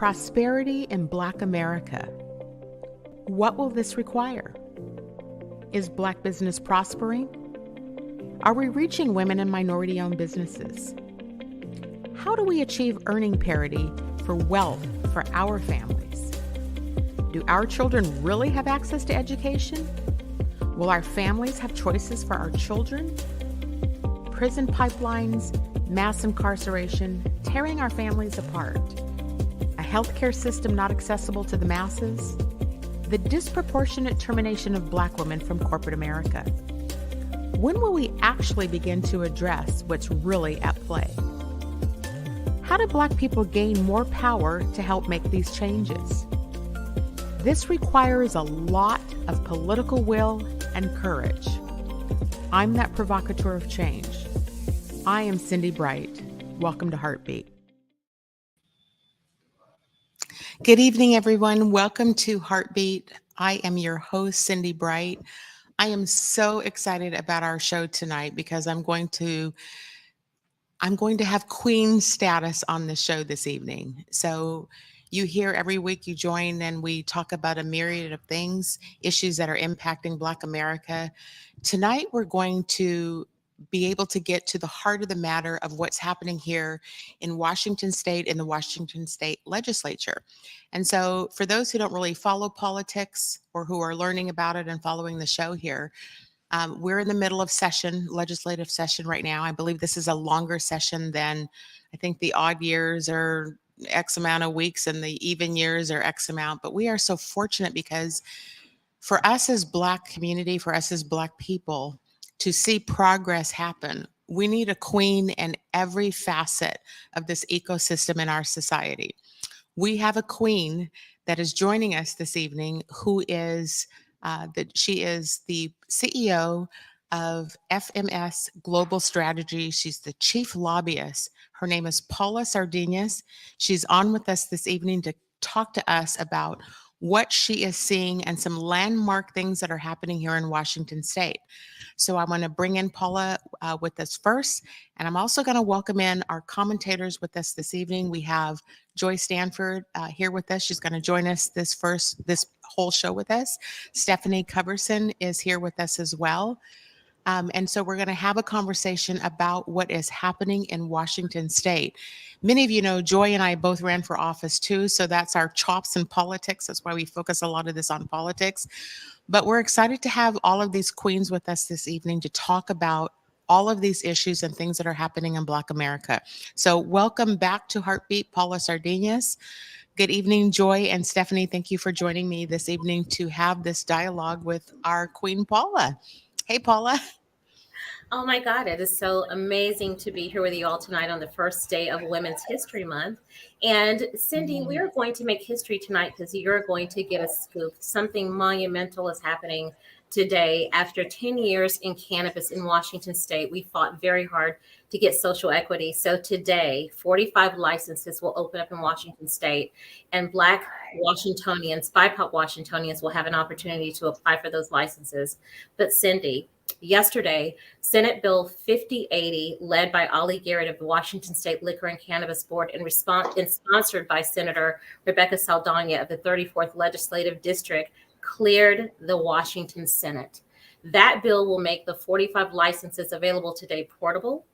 Prosperity in Black America. What will this require? Is Black business prospering? Are we reaching women and minority-owned businesses? How do we achieve earning parity for wealth for our families? Do our children really have access to education? Will our families have choices for our children? Prison pipelines, mass incarceration, tearing our families apart. A healthcare system not accessible to the masses. The disproportionate termination of Black women from corporate America. When will we actually begin to address what's really at play? How do Black people gain more power to help make these changes? This requires a lot of political will and courage. I'm that provocateur of change. I am Cindi Bright. Welcome to Heartbeat. Good evening, everyone. Welcome to Heartbeat. I am your host, Cindi Bright. I am so excited about our show tonight because I'm going to have queen status on the show this evening. So you hear every week you join and we talk about a myriad of things, issues that are impacting Black America. Tonight, we're going to be able to get to the heart of the matter of what's happening here in Washington State, in the Washington State legislature. And so for those who don't really follow politics or who are learning about it and following the show here, we're in the middle of legislative session right now. I believe this is a longer session than I think the odd years are X amount of weeks and the even years are X amount. But we are so fortunate because for us as Black community, for us as Black people, to see progress happen, we need a queen in every facet of this ecosystem in our society. We have a queen that is joining us this evening who is she is the CEO of FMS Global Strategies. She's the chief lobbyist. Her name is Paula Sardinas. She's on with us this evening to talk to us about what she is seeing and some landmark things that are happening here in Washington State. So I want to bring in Paula with us first, and I'm also going to welcome in our commentators with us this evening. We have Joy Stanford here with us. She's going to join us this whole show with us. Stephanie Coverson is here with us as well. And so we're going to have a conversation about what is happening in Washington State. Many of you know Joy and I both ran for office too, so that's our chops in politics. That's why we focus a lot of this on politics. But we're excited to have all of these queens with us this evening to talk about all of these issues and things that are happening in Black America. So welcome back to Heartbeat, Paula Sardinas. Good evening, Joy and Stephanie. Thank you for joining me this evening to have this dialogue with our Queen Paula. Hey, Paula. Oh my God, it is so amazing to be here with you all tonight on the first day of Women's History Month. And Cindi, we are going to make history tonight because you're going to get a scoop. Something monumental is happening today. After 10 years in cannabis in Washington State, we fought very hard to get social equity. So today, 45 licenses will open up in Washington State, and Black Washingtonians, BIPOC Washingtonians, will have an opportunity to apply for those licenses. But Cindi, yesterday, Senate Bill 5080, led by Ali Garrett of the Washington State Liquor and Cannabis Board and sponsored by Senator Rebecca Saldana of the 34th Legislative District, cleared the Washington Senate. That bill will make the 45 licenses available today portable.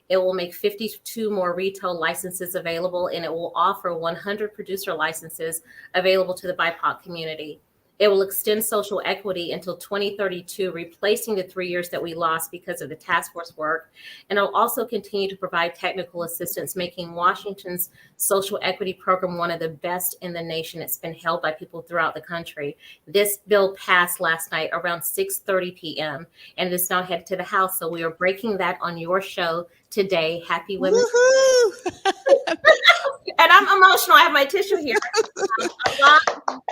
It will make 52 more retail licenses available, and it will offer 100 producer licenses available to the BIPOC community. It will extend social equity until 2032, replacing the 3 years that we lost because of the task force work. And it'll also continue to provide technical assistance, making Washington's social equity program one of the best in the nation. It's been held by people throughout the country. This bill passed last night around 6:30 p.m. and is now headed to the House. So we are breaking that on your show today. Happy Women's Day. And I'm emotional. I have my tissue here.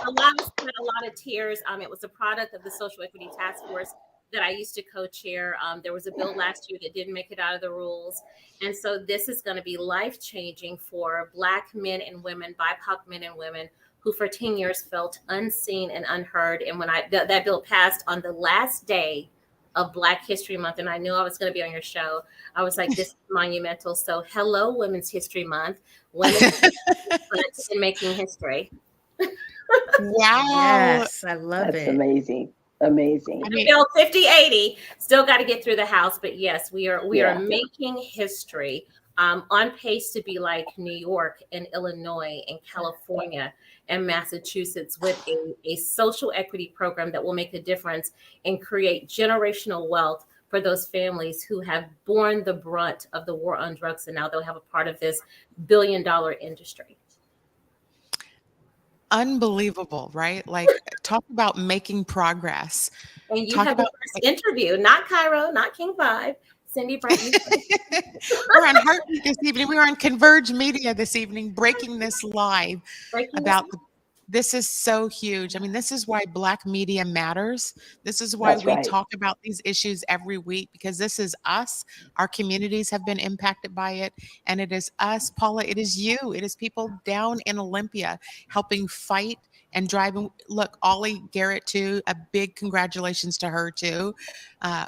A lot of tears. It was a product of the Social Equity Task Force that I used to co-chair. There was a bill last year that didn't make it out of the rules. And so this is going to be life-changing for Black men and women, BIPOC men and women, who for 10 years felt unseen and unheard. And when that bill passed on the last day of Black History Month, and I knew I was going to be on your show. I was like, this is monumental. So hello, Women's History Month. Women's History Month in making history. Wow. Yes, I love That's it. amazing. Amazing. I mean, Bill 5080 still got to get through the House, but yes, we are Yeah. making history, on pace to be like New York and Illinois and California and Massachusetts with a social equity program that will make a difference and create generational wealth for those families who have borne the brunt of the war on drugs, and now they'll have a part of this billion-dollar industry. unbelievable, right? Like, talk about making progress. And you Talk have the about, first interview, not Cairo, not King 5, Cindi Bright. we're on Heartbeat this evening. We were on Converge Media this evening, breaking this live Breaking about this is so huge. I mean, this is why Black media matters. This is why That's we right. talk about these issues every week, because this is us. Our communities have been impacted by it. And it is us, Paula, it is you. It is people down in Olympia helping fight and driving. Look, Ollie Garrett, too, a big congratulations to her, too,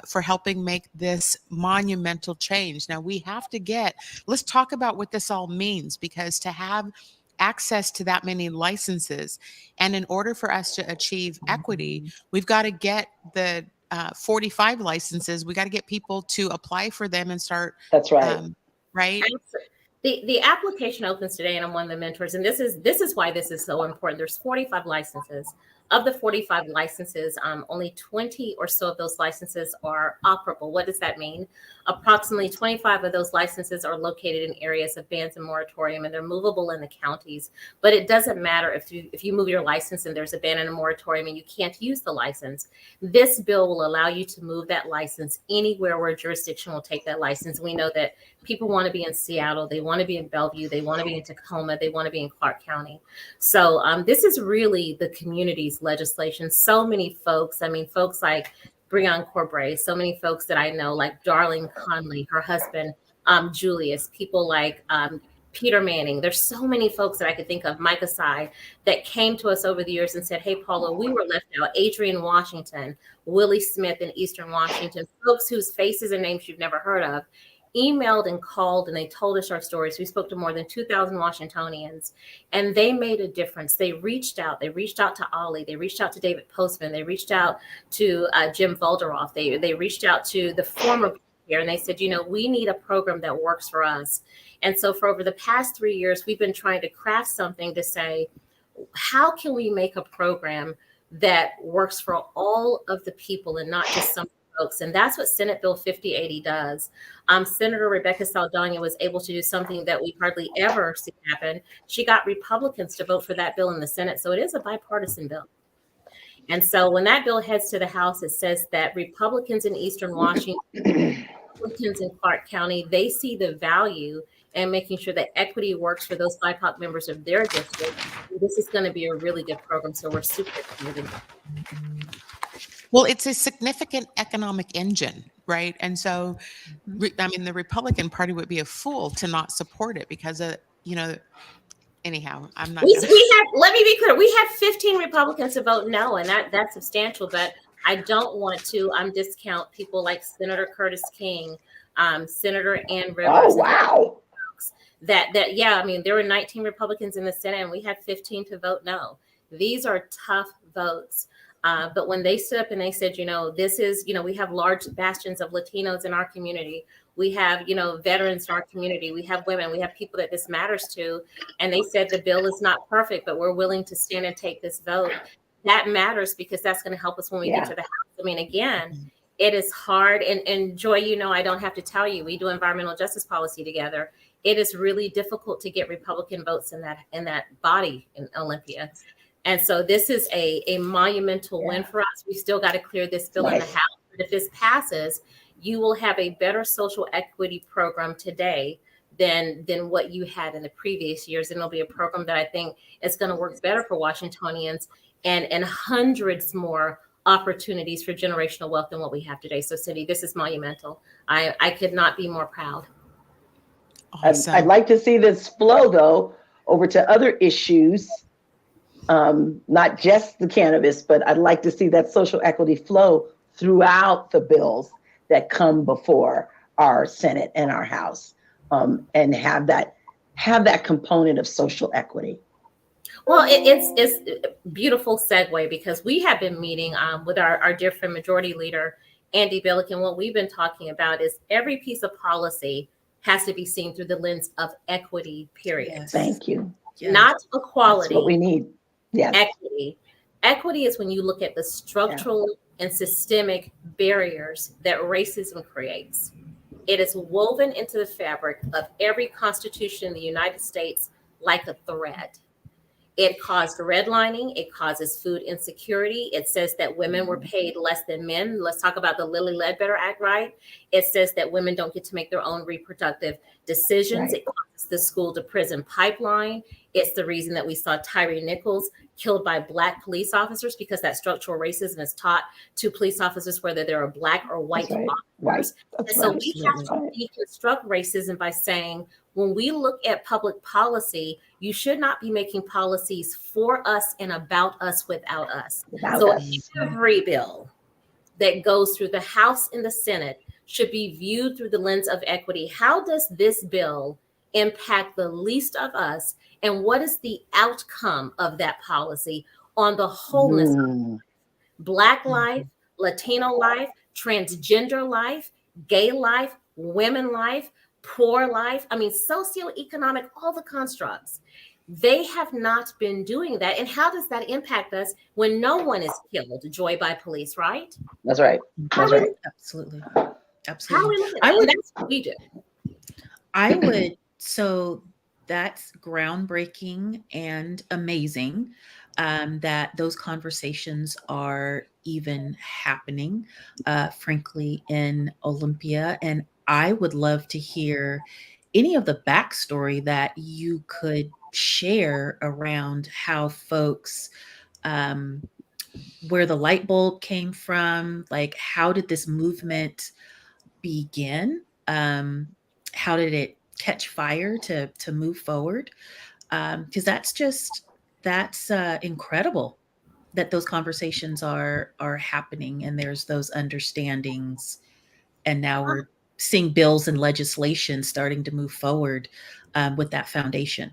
for helping make this monumental change. Now, we have to let's talk about what this all means, because to have access to that many licenses, and in order for us to achieve equity, we've got to get the 45 licenses. We got to get people to apply for them and start. That's right. Right. The application opens today, and I'm one of the mentors. And this is why this is so important. There's 45 licenses. Of the 45 licenses, only 20 or so of those licenses are operable. What does that mean? Approximately 25 of those licenses are located in areas of bans and moratorium, and they're movable in the counties. But it doesn't matter if you move your license and there's a ban and a moratorium and you can't use the license. This bill will allow you to move that license anywhere where a jurisdiction will take that license. We know that people want to be in Seattle, they want to be in Bellevue, they want to be in Tacoma, they want to be in Clark County. So this is really the community's legislation. So many folks, folks like Breon Corbray, so many folks that I know, like Darlene Conley, her husband, Julius, people like Peter Manning. There's so many folks that I could think of, Mike Asai, that came to us over the years and said, hey, Paula, we were left out. Adrian Washington, Willie Smith in Eastern Washington, folks whose faces and names you've never heard of, emailed and called, and they told us our stories. We spoke to more than 2,000 Washingtonians, and they made a difference. They reached out. They reached out to Ollie. They reached out to David Postman. They reached out to Jim Volderoff. They reached out to the former here, and they said, we need a program that works for us. And so for over the past 3 years, we've been trying to craft something to say, how can we make a program that works for all of the people and not just some folks? And that's what Senate Bill 5080 does. Senator Rebecca Saldana was able to do something that we hardly ever see happen. She got Republicans to vote for that bill in the Senate. So it is a bipartisan bill. And so when that bill heads to the House, it says that Republicans in Eastern Washington, Republicans in Clark County, they see the value in making sure that equity works for those BIPOC members of their district. This is going to be a really good program. So we're super excited. Well, it's a significant economic engine, right? And so, the Republican Party would be a fool to not support it because anyhow, I'm not. We have, let me be clear, we have 15 Republicans to vote no, and that's substantial, but I don't want to discount people like Senator Curtis King, Senator Ann Rivers. Oh, wow. There were 19 Republicans in the Senate, and we had 15 to vote no. These are tough votes. But when they stood up and they said, this is, we have large bastions of Latinos in our community. We have, veterans in our community. We have women. We have people that this matters to. And they said the bill is not perfect, but we're willing to stand and take this vote. That matters because that's going to help us when we get to the House. Again, it is hard. And Joy, I don't have to tell you, we do environmental justice policy together. It is really difficult to get Republican votes in that body in Olympia. And so this is a monumental win for us. We still got to clear this bill in the House. But if this passes, you will have a better social equity program today than what you had in the previous years. And it'll be a program that I think is going to work better for Washingtonians and hundreds more opportunities for generational wealth than what we have today. So Cindi, this is monumental. I could not be more proud. Awesome. I'd like to see this flow, though, over to other issues. Not just the cannabis, but I'd like to see that social equity flow throughout the bills that come before our Senate and our House, and have that component of social equity. Well, it's a beautiful segue because we have been meeting with our dear friend Majority Leader Andy Billick, and what we've been talking about is every piece of policy has to be seen through the lens of equity, period. Yes. Thank you. Yes. Not equality. That's what we need. Yes. Equity. Equity is when you look at the structural and systemic barriers that racism creates. It is woven into the fabric of every constitution in the United States like a thread. It caused redlining. It causes food insecurity. It says that women were paid less than men. Let's talk about the Lilly Ledbetter Act, right? It says that women don't get to make their own reproductive decisions. Right. It causes the school to prison pipeline. It's the reason that we saw Tyree Nichols killed by Black police officers, because that structural racism is taught to police officers whether they're a Black or white That's right. officers. Right. That's And so right. we have to deconstruct racism by saying, when we look at public policy, you should not be making policies for us and about us without us. So every bill that goes through the House and the Senate should be viewed through the lens of equity. How does this bill impact the least of us? And what is the outcome of that policy on the wholeness of Black life, Latino life, transgender life, gay life, women life, poor life? I mean, socioeconomic, all the constructs. They have not been doing that. And how does that impact us when no one is killed, Joy, by police, right? That's right. That's right. Absolutely. How are Absolutely. we looking at that? And that's what we do. I would, so that's groundbreaking and amazing that those conversations are even happening, frankly, in Olympia. And I would love to hear any of the backstory that you could share around how folks, where the light bulb came from, like how did this movement begin? How did it catch fire to move forward? Because that's incredible that those conversations are happening and there's those understandings, and now we're seeing bills and legislation starting to move forward with that foundation.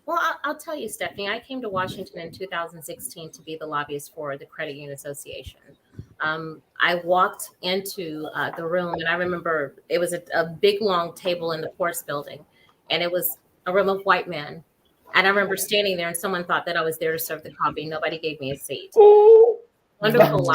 Well, I'll tell you, Stephanie, I came to Washington in 2016 to be the lobbyist for the Credit Union Association. I walked into the room, and I remember it was a big, long table in the Ports building, and it was a room of white men. And I remember standing there, and someone thought that I was there to serve the coffee. Nobody gave me a seat. Wonderful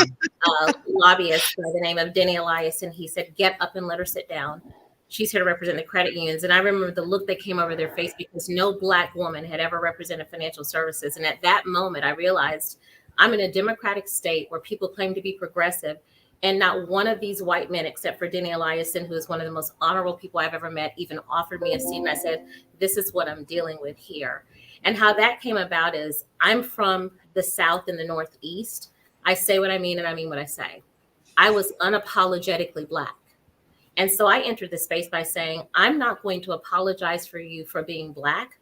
lobbyist by the name of Denny Elias, and he said, "Get up and let her sit down. She's here to represent the credit unions." And I remember the look that came over their face, because no Black woman had ever represented financial services. And at that moment, I realized I'm in a democratic state where people claim to be progressive, and not one of these white men, except for Denny Eliason, who is one of the most honorable people I've ever met, even offered me a seat. And I said, this is what I'm dealing with here. And how that came about is I'm from the South and the Northeast. I say what I mean, and I mean what I say. I was unapologetically Black. And so I entered the space by saying, I'm not going to apologize for you for being Black.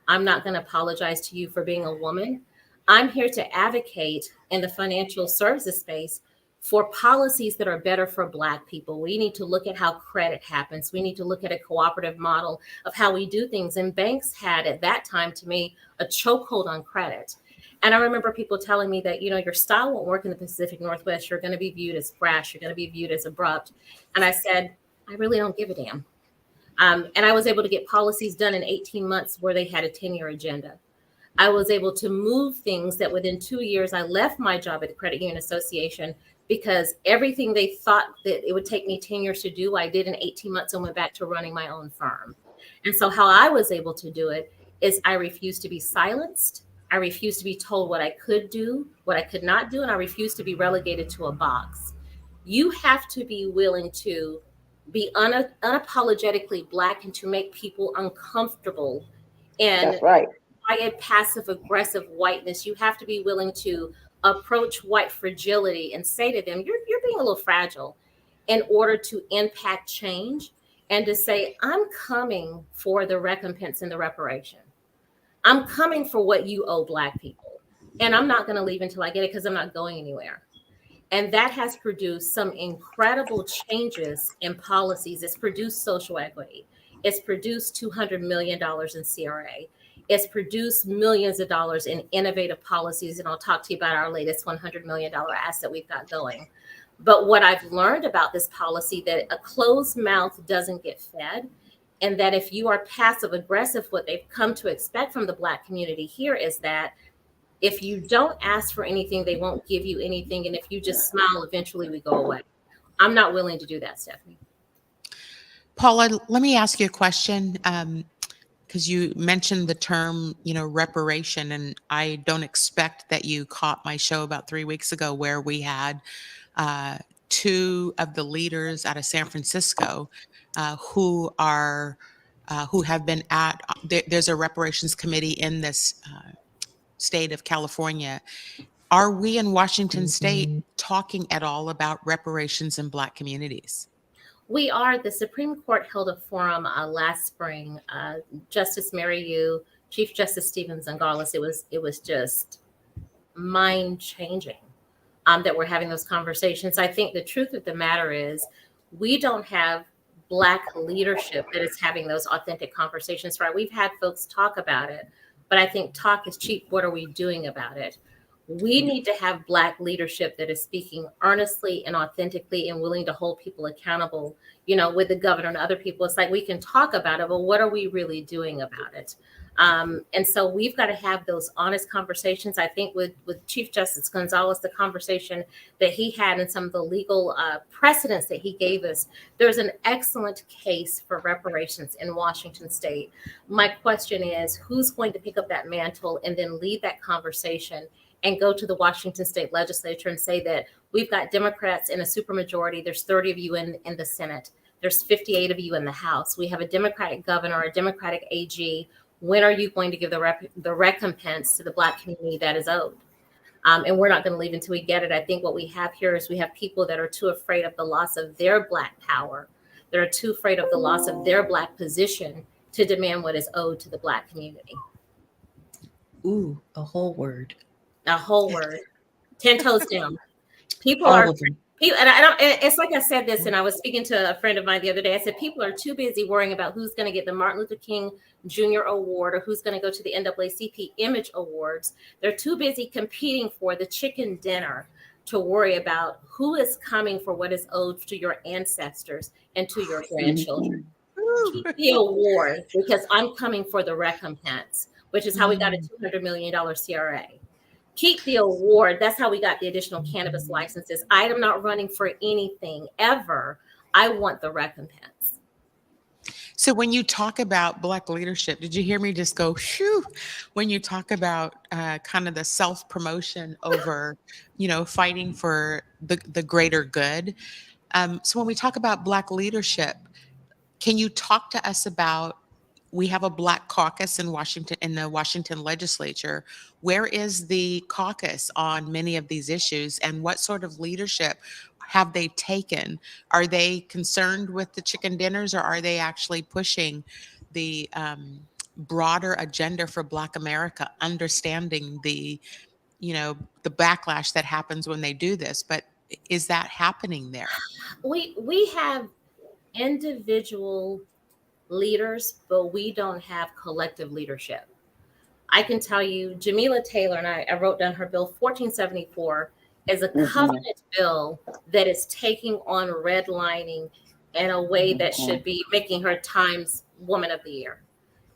I'm not going to apologize to you for being a woman. I'm here to advocate in the financial services space for policies that are better for Black people. We need to look at how credit happens. We need to look at a cooperative model of how we do things. And banks had, at that time, to me, a chokehold on credit. And I remember people telling me that, your style won't work in the Pacific Northwest. You're going to be viewed as brash. You're going to be viewed as abrupt. And I said, I really don't give a damn. And I was able to get policies done in 18 months where they had a 10-year agenda. I was able to move things that within 2 years, I left my job at the Credit Union Association, because everything they thought that it would take me 10 years to do, I did in 18 months and went back to running my own firm. And so how I was able to do it is I refused to be silenced. I refused to be told what I could do, what I could not do, and I refused to be relegated to a box. You have to be willing to be unapologetically Black and to make people uncomfortable. And that's right. Quiet, passive aggressive whiteness. You have to be willing to approach white fragility and say to them, you're being a little fragile, in order to impact change, and to say, I'm coming for the recompense and the reparation. I'm coming for what you owe Black people. And I'm not going to leave until I get it, because I'm not going anywhere. And that has produced some incredible changes in policies. It's produced social equity. It's produced $200 million in CRA. It's produced millions of dollars in innovative policies. And I'll talk to you about our latest $100 million asset we've got going. But what I've learned about this policy, that a closed mouth doesn't get fed. And that if you are passive aggressive, what they've come to expect from the Black community here is that if you don't ask for anything, they won't give you anything. And if you just smile, eventually we go away. I'm not willing to do that, Stephanie. Paula, let me ask you a question, because you mentioned the term, reparation, and I don't expect that you caught my show about 3 weeks ago where we had two of the leaders out of San Francisco who have been there's a reparations committee in this state of California. Are we in Washington State talking at all about reparations in Black communities? We are. The Supreme Court held a forum last spring. Justice Mary Yu, Chief Justice Stephen Zangales. It was just mind changing that we're having those conversations. I think the truth of the matter is we don't have Black leadership that is having those authentic conversations. Right? We've had folks talk about it, but I think talk is cheap. What are we doing about it? We need to have Black leadership that is speaking earnestly and authentically and willing to hold people accountable, with the governor and other people. It's like we can talk about it, but what are we really doing about it? And so we've got to have those honest conversations. I think with Chief Justice Gonzalez, the conversation that he had and some of the legal precedents that he gave us, there's an excellent case for reparations in Washington State. My question is, who's going to pick up that mantle and then lead that conversation and go to the Washington State legislature and say that we've got Democrats in a supermajority. There's 30 of you in the Senate. There's 58 of you in the House. We have a Democratic governor, a Democratic AG. When are you going to give the recompense to the Black community that is owed? And we're not going to leave until we get it. I think what we have here is we have people that are too afraid of the loss of their Black power. That are too afraid of the loss of their Black position to demand what is owed to the Black community. Ooh, a whole word. A whole word. 10 toes down. People All are, of them. and I don't, it's like I said this, and I was speaking to a friend of mine the other day. I said, people are too busy worrying about who's going to get the Martin Luther King Jr. Award or who's going to go to the NAACP Image Awards. They're too busy competing for the chicken dinner to worry about who is coming for what is owed to your ancestors and to your grandchildren. Keep the award because I'm coming for the recompense, which is how we got a $200 million CRA. Keep the award. That's how we got the additional cannabis licenses. I am not running for anything ever. I want the recompense. So when you talk about Black leadership, did you hear me just go, shoo, when you talk about kind of the self-promotion over, fighting for the greater good? So when we talk about Black leadership, can you talk to us about, we have a Black caucus in Washington, in the Washington legislature. Where is the caucus on many of these issues, and what sort of leadership have they taken? Are they concerned with the chicken dinners, or are they actually pushing the broader agenda for Black America, understanding the backlash that happens when they do this? But is that happening there? We have individual leaders, but we don't have collective leadership. I can tell you, Jamila Taylor, and I wrote down her bill, 1474, is a covenant bill that is taking on redlining in a way that should be making her Times Woman of the Year.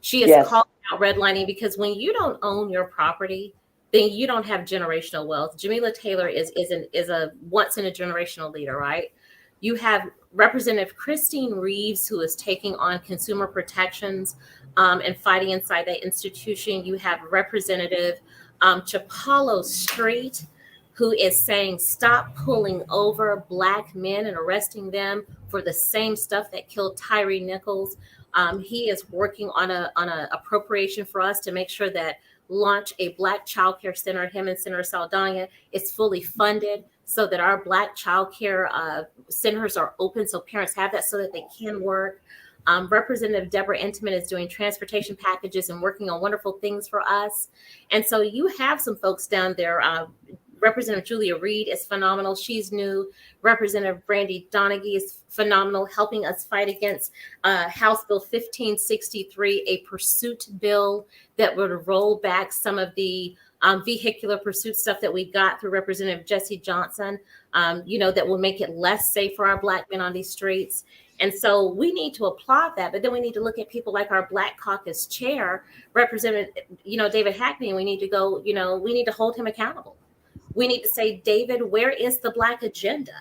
She is calling out redlining because when you don't own your property, then you don't have generational wealth. Jamila Taylor is a once in a generational leader, right? You have Representative Christine Reeves, who is taking on consumer protections and fighting inside that institution. You have Representative Chapalo Street, who is saying, stop pulling over Black men and arresting them for the same stuff that killed Tyree Nichols. He is working on a appropriation for us to make sure that launch a Black child care center. Him and Senator Saldana is fully funded so that our Black child care centers are open so parents have that so that they can work. Representative Deborah Intiman is doing transportation packages and working on wonderful things for us. And so you have some folks down there Representative Julia Reed is phenomenal. She's new. Representative Brandy Donaghy is phenomenal, helping us fight against House Bill 1563, a pursuit bill that would roll back some of the vehicular pursuit stuff that we got through Representative Jesse Johnson, that will make it less safe for our Black men on these streets. And so we need to applaud that, but then we need to look at people like our Black Caucus chair, Representative, David Hackney, and we need to go, we need to hold him accountable. We need to say, David, where is the Black agenda?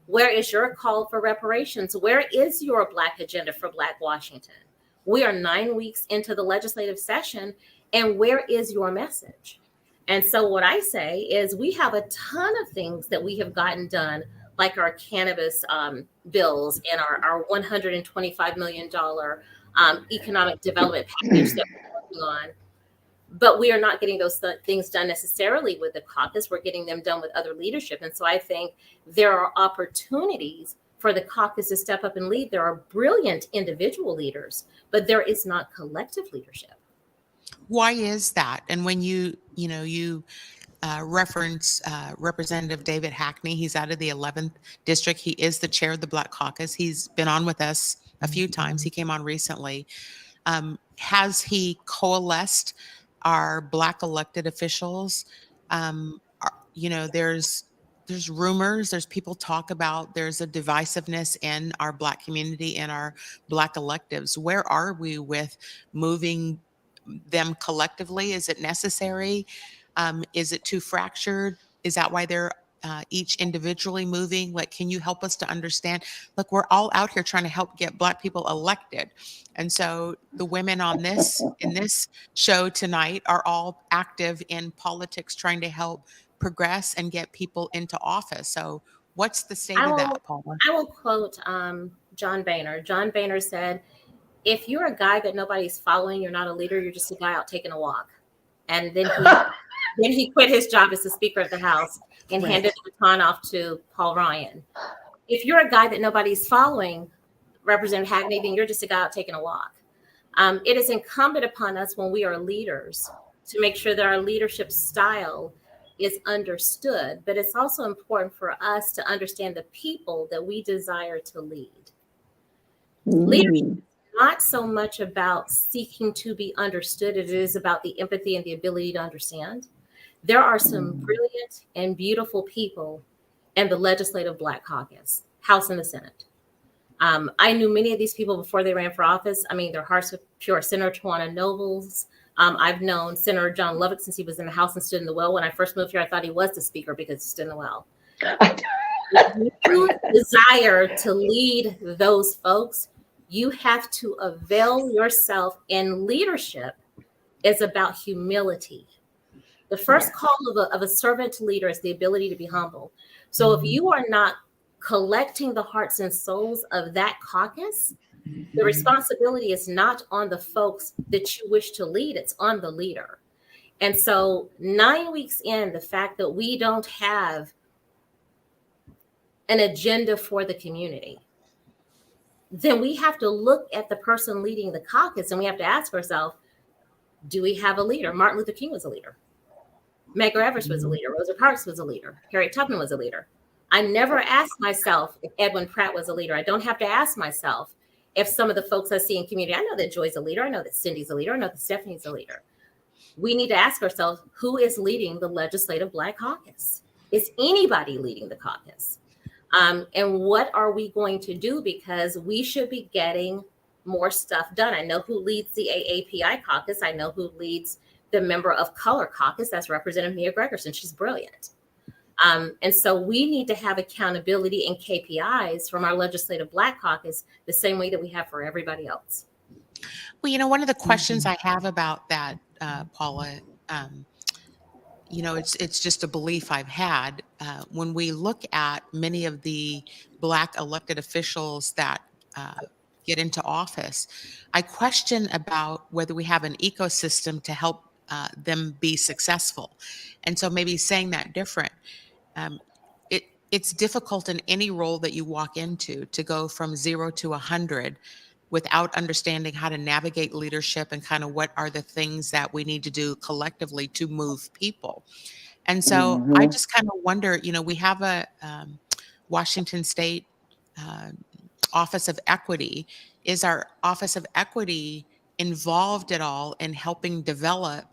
Where is your call for reparations? Where is your Black agenda for Black Washington? We are 9 weeks into the legislative session, and where is your message? And so what I say is we have a ton of things that we have gotten done, like our cannabis bills and our $125 million economic development package that we're working on. But we are not getting those things done necessarily with the caucus. We're getting them done with other leadership. And so I think there are opportunities for the caucus to step up and lead. There are brilliant individual leaders, but there is not collective leadership. Why is that? And when you reference Representative David Hackney, he's out of the 11th district. He is the chair of the Black Caucus. He's been on with us a few times. He came on recently. Has he coalesced our Black elected officials? There's rumors, there's people talk about there's a divisiveness in our Black community and our Black electives. Where are we with moving them collectively? Is it necessary? Is it too fractured? Is that why they're each individually moving? Like, can you help us to understand? Look, we're all out here trying to help get Black people elected. And so the women in this show tonight are all active in politics, trying to help progress and get people into office. So what's the state of that, Paula? I will quote John Boehner. John Boehner said, if you're a guy that nobody's following, you're not a leader, you're just a guy out taking a walk. And then he quit his job as the Speaker of the House and handed the baton off to Paul Ryan. If you're a guy that nobody's following, Representative Hackney, then you're just a guy out taking a walk. It is incumbent upon us when we are leaders to make sure that our leadership style is understood, but it's also important for us to understand the people that we desire to lead. Leadership is not so much about seeking to be understood, it is about the empathy and the ability to understand. There are some brilliant and beautiful people in the Legislative Black Caucus, House and the Senate. I knew many of these people before they ran for office. I mean, their hearts are pure. Senator Tawana Nobles. I've known Senator John Lovick since he was in the House and stood in the well. When I first moved here, I thought he was the Speaker because he stood in the well. If you desire to lead those folks, you have to avail yourself, and leadership is about humility. The first call of a servant leader is the ability to be humble. So if you are not collecting the hearts and souls of that caucus, the responsibility is not on the folks that you wish to lead, it's on the leader. And so 9 weeks in, the fact that we don't have an agenda for the community, then we have to look at the person leading the caucus and we have to ask ourselves, do we have a leader? Martin Luther King was a leader. Medgar Evers was a leader. Rosa Parks was a leader. Harriet Tubman was a leader. I never asked myself if Edwin Pratt was a leader. I don't have to ask myself if some of the folks I see in community, I know that Joy's a leader. I know that Cindy's a leader. I know that Stephanie's a leader. We need to ask ourselves, who is leading the Legislative Black Caucus? Is anybody leading the caucus? And what are we going to do? Because we should be getting more stuff done. I know who leads the AAPI caucus. I know who leads the Member of Color caucus. That's Representative Mia Gregerson. She's brilliant. And so we need to have accountability and KPIs from our Legislative Black Caucus the same way that we have for everybody else. Well, one of the questions I have about that, Paula, it's just a belief I've had. When we look at many of the Black elected officials that get into office, I question about whether we have an ecosystem to help them be successful. And so maybe saying that different, it's difficult in any role that you walk into to go from 0 to 100 without understanding how to navigate leadership and kind of what are the things that we need to do collectively to move people. And so I just kind of wonder, we have a Washington State Office of Equity. Is our Office of Equity involved at all in helping develop,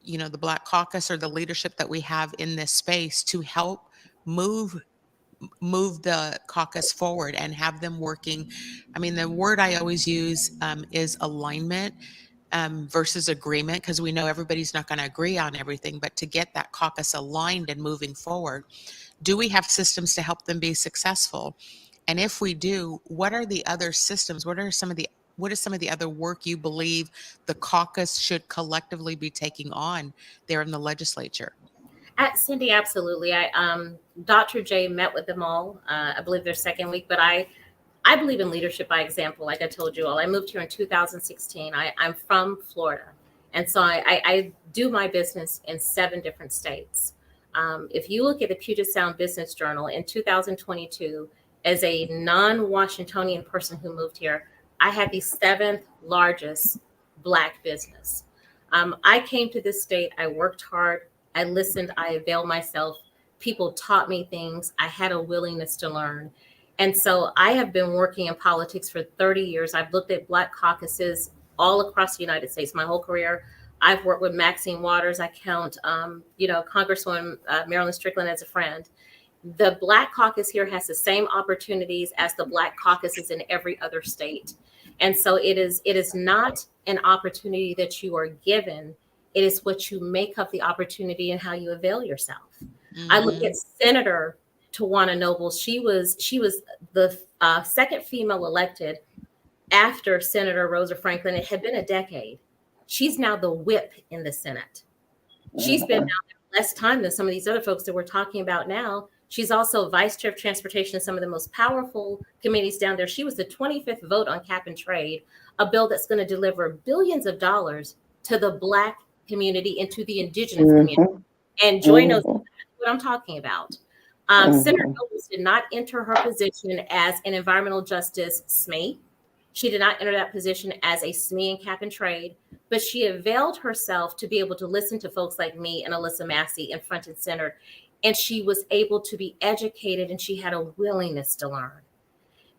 the Black Caucus or the leadership that we have in this space to help move the caucus forward and have them working? I mean, the word I always use is alignment versus agreement, because we know everybody's not going to agree on everything, but to get that caucus aligned and moving forward, do we have systems to help them be successful? And if we do, what are the other systems? What is some of the other work you believe the caucus should collectively be taking on there in the legislature? At Cindi, absolutely. Dr. J met with them all, I believe their second week, but I believe in leadership by example. Like I told you all, I moved here in 2016. I'm from Florida. And so I do my business in 7 different states. If you look at the Puget Sound Business Journal in 2022, as a non-Washingtonian person who moved here, I had the 7th largest Black business. I came to this state, I worked hard, I listened, I availed myself. People taught me things. I had a willingness to learn. And so I have been working in politics for 30 years. I've looked at Black caucuses all across the United States my whole career. I've worked with Maxine Waters. I count, Congresswoman Marilyn Strickland as a friend. The Black caucus here has the same opportunities as the Black caucuses in every other state. And so it is not an opportunity that you are given. It is what you make of the opportunity and how you avail yourself. I look at Senator Tawana Noble. She was the second female elected after Senator Rosa Franklin. It had been a decade. She's now the whip in the Senate. She's been down there less time than some of these other folks that we're talking about now. She's also vice chair of transportation in some of the most powerful committees down there. She was the 25th vote on cap and trade, a bill that's going to deliver billions of dollars to the Black community and to the indigenous community. And Joy knows what I'm talking about. Senator Nobles did not enter her position as an environmental justice SME. She did not enter that position as a SME in cap and trade, but she availed herself to be able to listen to folks like me and Alyssa Massey in front and center. And she was able to be educated, and she had a willingness to learn.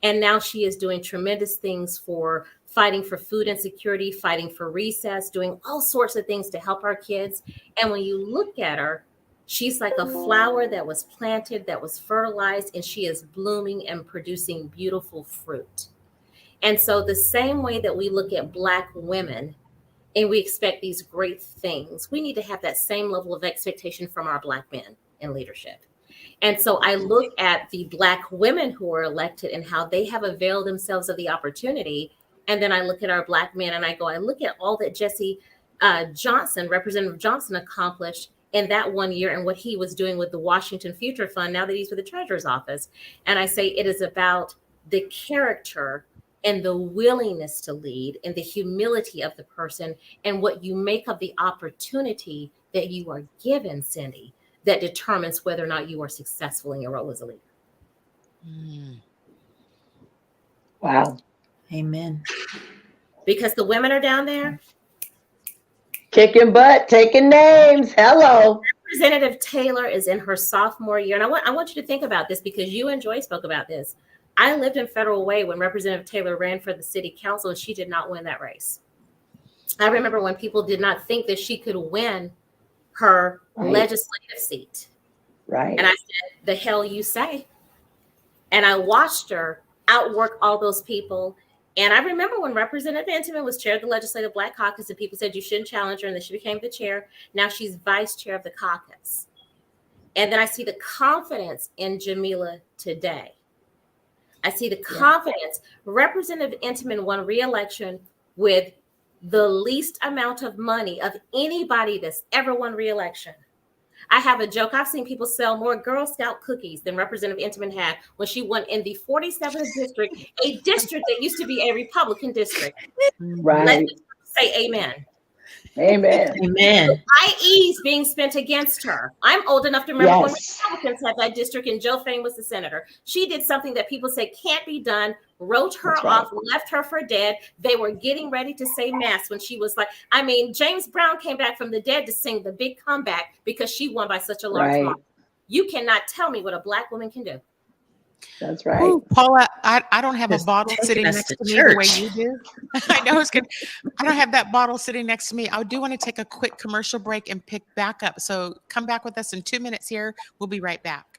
And now she is doing tremendous things for fighting for food insecurity, fighting for recess, doing all sorts of things to help our kids. And when you look at her, she's like a flower that was planted, that was fertilized, and she is blooming and producing beautiful fruit. And so the same way that we look at Black women and we expect these great things, we need to have that same level of expectation from our Black men in leadership. And so I look at the Black women who are elected and how they have availed themselves of the opportunity. And then I look at our Black men and I look at all that Jesse Johnson, Representative Johnson, accomplished in that 1 year and what he was doing with the Washington Future Fund now that he's with the Treasurer's Office. And I say it is about the character and the willingness to lead and the humility of the person and what you make of the opportunity that you are given, Cindi, that determines whether or not you are successful in your role as a leader. Wow. Amen. Because the women are down there. Kicking butt, taking names. Hello. Representative Taylor is in her sophomore year. And I want you to think about this because you and Joy spoke about this. I lived in Federal Way when Representative Taylor ran for the city council and she did not win that race. I remember when people did not think that she could win her legislative seat. Right. And I said, the hell you say? And I watched her outwork all those people. And I remember when Representative Intiman was chair of the Legislative Black Caucus and people said you shouldn't challenge her, and then she became the chair. Now she's vice chair of the caucus. And then I see the confidence in Jamila today. I see the confidence. Representative Intiman won re-election with the least amount of money of anybody that's ever won re-election. I have a joke. I've seen people sell more Girl Scout cookies than Representative Intiman had when she won in the 47th district, a district that used to be a Republican district. Right. Let's say amen. Amen. Amen. IE's being spent against her. I'm old enough to remember when Yes. Republicans had that district and Joe Fain was the senator. She did something that people say can't be done. wrote her That's right. off, left her for dead. They were getting ready to say mass when she was like, I mean, James Brown came back from the dead to sing the big comeback because she won by such a large Right. margin. You cannot tell me what a Black woman can do. That's right. Ooh, Paula, I don't have a Just bottle taking sitting us next to to me the way church. you do. I know it's good. I don't have that bottle sitting next to me. I do want to take a quick commercial break and pick back up. So come back with us in 2 minutes here. We'll be right back.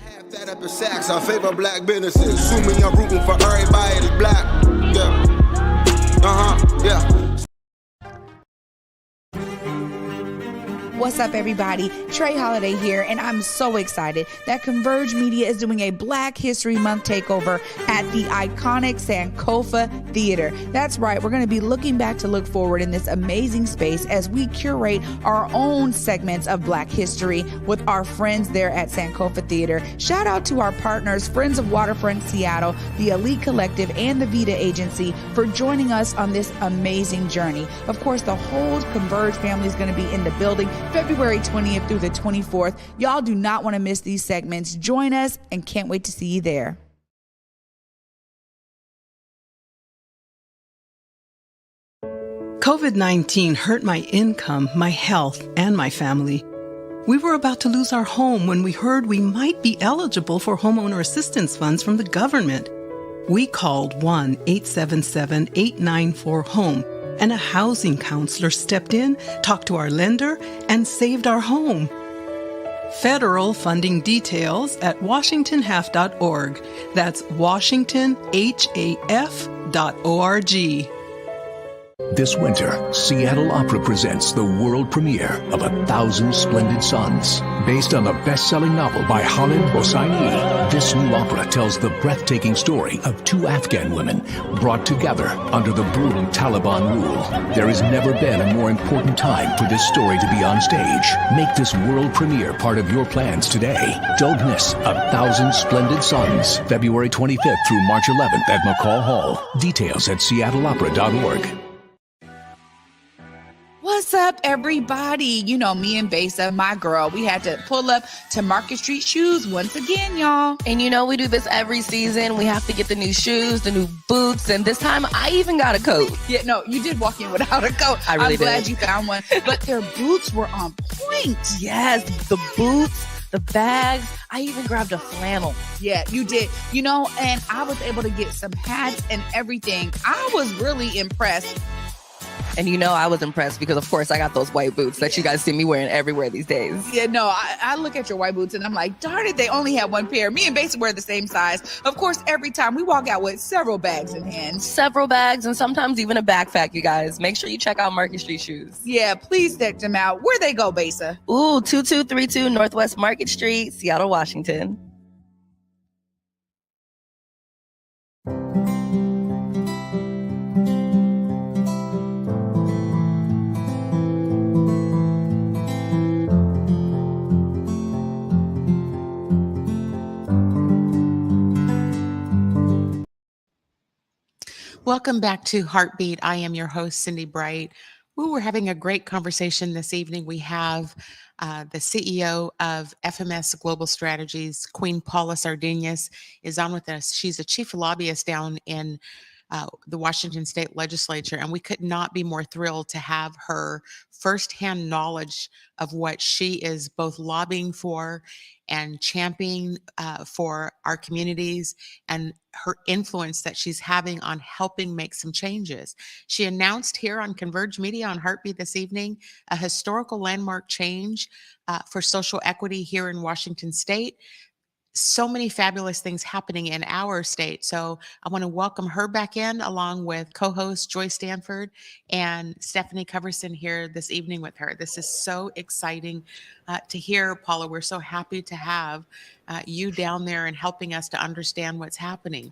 Half that up in Saks, I favor Black businesses. Assuming I'm rooting for everybody that's Black. Yeah. Yeah. What's up, everybody? Trey Holiday here, and I'm so excited that Converge Media is doing a Black History Month takeover at the iconic Sankofa Theater. That's right, we're going to be looking back to look forward in this amazing space as we curate our own segments of Black history with our friends there at Sankofa Theater. Shout out to our partners, Friends of Waterfront Seattle, the Elite Collective, and the Vita Agency for joining us on this amazing journey. Of course, the whole Converge family is going to be in the building February 20th through the 24th. Y'all do not want to miss these segments. Join us and can't wait to see you there. COVID-19 hurt my income, my health, and my family. We were about to lose our home when we heard we might be eligible for homeowner assistance funds from the government. We called 1-877-894-HOME. And a housing counselor stepped in, talked to our lender, and saved our home. Federal funding details at washingtonhalf.org. That's washingtonhaf.org. This winter, Seattle Opera presents the world premiere of 1,000 Splendid Suns. Based on the best-selling novel by Khaled Hosseini, this new opera tells the breathtaking story of two Afghan women brought together under the brutal Taliban rule. There has never been a more important time for this story to be on stage. Make this world premiere part of your plans today. Don't miss 1,000 Splendid Suns, February 25th through March 11th at McCall Hall. Details at seattleopera.org. What's up, everybody? You know, me and Besa, my girl, we had to pull up to Market Street Shoes once again, y'all. And you know, we do this every season. We have to get the new shoes, the new boots, and this time I even got a coat. Yeah, no, you did walk in without a coat. I really I'm glad did. you found one. But their boots were on point. Yes, the boots, the bags. I even grabbed a flannel. Yeah, you did. You know, and I was able to get some hats and everything. I was really impressed. And you know, I was impressed because, of course, I got those white boots that you guys see me wearing everywhere these days. Yeah, no, I look at your white boots and I'm like, darn it, they only have one pair. Me and Besa wear the same size. Of course, every time we walk out with several bags in hand. Several bags and sometimes even a backpack, you guys. Make sure you check out Market Street Shoes. Yeah, please check them out. Where they go, Besa? Ooh, 2232 Northwest Market Street, Seattle, Washington. Welcome back to Heartbeat. I am your host, Cindi Bright. We're having a great conversation this evening. We have the CEO of FMS Global Strategies, Queen Paula Sardinas, is on with us. She's a chief lobbyist down in the Washington State Legislature, and we could not be more thrilled to have her firsthand knowledge of what she is both lobbying for and championing for our communities, and her influence that she's having on helping make some changes. She announced here on Converge Media on Heartbeat this evening a historical landmark change for social equity here in Washington State. So many fabulous things happening in our state. So I want to welcome her back in along with co-host Joy Stanford and Stephanie Coverson here this evening with her. This is so exciting to hear, Paula. We're so happy to have you down there and helping us to understand what's happening.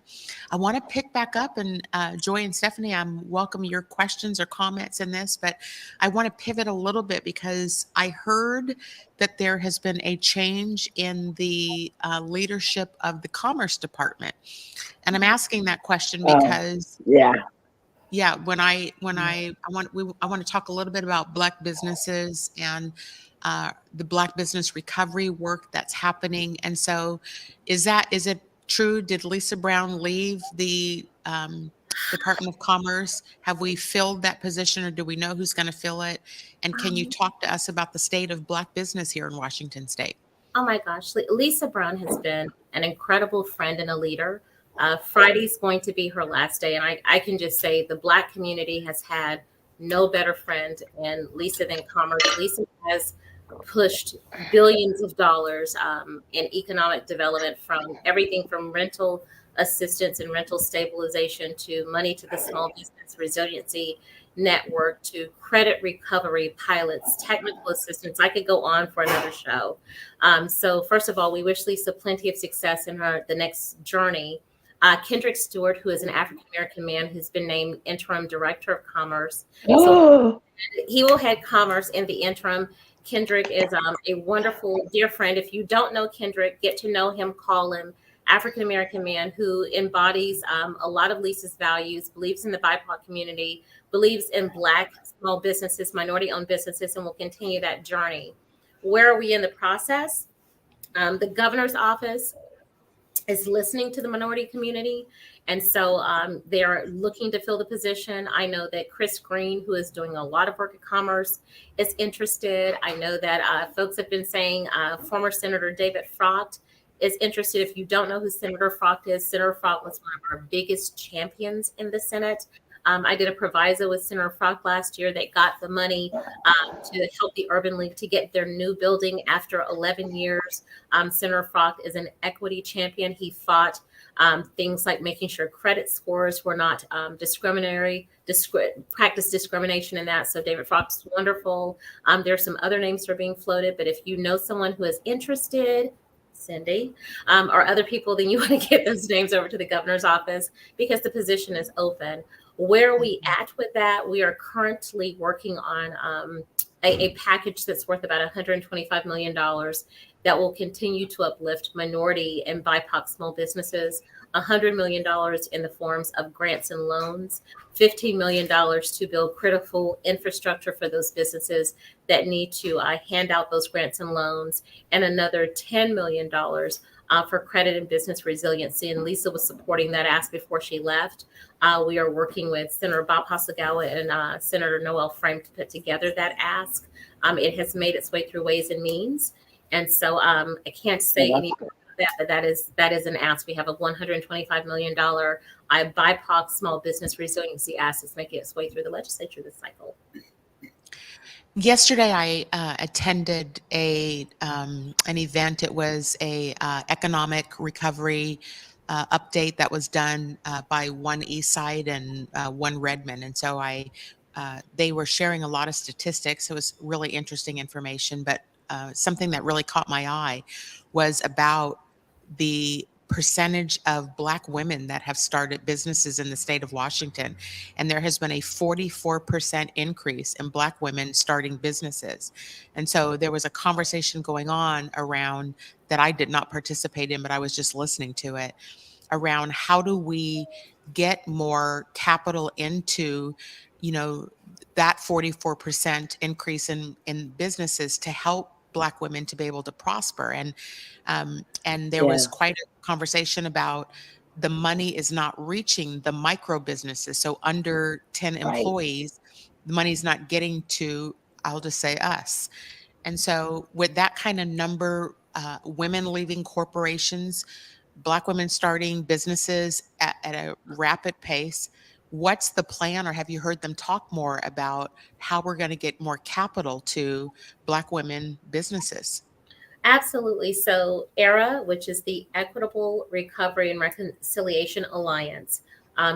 I want to pick back up, and Joy and Stephanie, I'm welcome your questions or comments in this, but I want to pivot a little bit because I heard that there has been a change in the leadership of the Commerce Department. And I'm asking that question because when I want to talk a little bit about Black businesses and the Black business recovery work that's happening. And so is it true? Did Lisa Brown leave the Department of Commerce? Have we filled that position, or do we know who's going to fill it? And can you talk to us about the state of Black business here in Washington State? Oh my gosh, Lisa Brown has been an incredible friend and a leader. Friday's going to be her last day, and I can just say the Black community has had no better friend in Lisa than Commerce. Lisa has pushed billions of dollars in economic development, from everything from rental assistance and rental stabilization to money to the small business resiliency network to credit recovery pilots, technical assistance. I could go on for another show. So first of all, we wish Lisa plenty of success in the next journey. Kendrick Stewart, who is an African-American man who's been named interim director of commerce. So he will head commerce in the interim. Kendrick is a wonderful dear friend. If you don't know Kendrick, get to know him, call him. African-American man who embodies a lot of Lisa's values, believes in the BIPOC community, believes in Black small businesses, minority-owned businesses, and will continue that journey. Where are we in the process? The governor's office is listening to the minority community, and so they're looking to fill the position. I know that Chris Green, who is doing a lot of work at Commerce, is interested. I know that folks have been saying former Senator David Frost is interested. If you don't know who Senator Frost is, Senator Frost was one of our biggest champions in the Senate. I did a proviso with Senator Frost last year that got the money to help the Urban League to get their new building after 11 years. Senator Frost is an equity champion. He fought things like making sure credit scores were not practice discrimination in that. So David Frost is wonderful. There's some other names that are being floated, but if you know someone who is interested, Cindi, or other people, then you want to get those names over to the governor's office because the position is open. Where are we at with that? We are currently working on a package that's worth about $125 million that will continue to uplift minority and BIPOC small businesses, $100 million in the forms of grants and loans, $15 million to build critical infrastructure for those businesses that need to hand out those grants and loans, and another $10 million for credit and business resiliency. And Lisa was supporting that ask before she left. We are working with Senator Bob Hasagawa and Senator Noel Frame to put together that ask. It has made its way through Ways and Means. And so I can't say any more about that, but that is an ask. We have a $125 million BIPOC small business resiliency ask that's making its way through the legislature this cycle. Yesterday, I attended an event. It was a economic recovery update that was done by One Eastside and One Redmond, and so they were sharing a lot of statistics. It was really interesting information, but something that really caught my eye was about the percentage of Black women that have started businesses in the state of Washington. And there has been a 44% increase in Black women starting businesses. And so there was a conversation going on around that I did not participate in, but I was just listening to it, around how do we get more capital into, that 44% increase in businesses to help Black women to be able to prosper. And there was quite a conversation about the money is not reaching the micro businesses. So under 10 employees, the money's not getting to, I'll just say, us. And so with that kind of number, women leaving corporations, Black women starting businesses at a rapid pace, what's the plan, or have you heard them talk more about how we're going to get more capital to Black women businesses? Absolutely. So ERA, which is the Equitable Recovery and Reconciliation Alliance,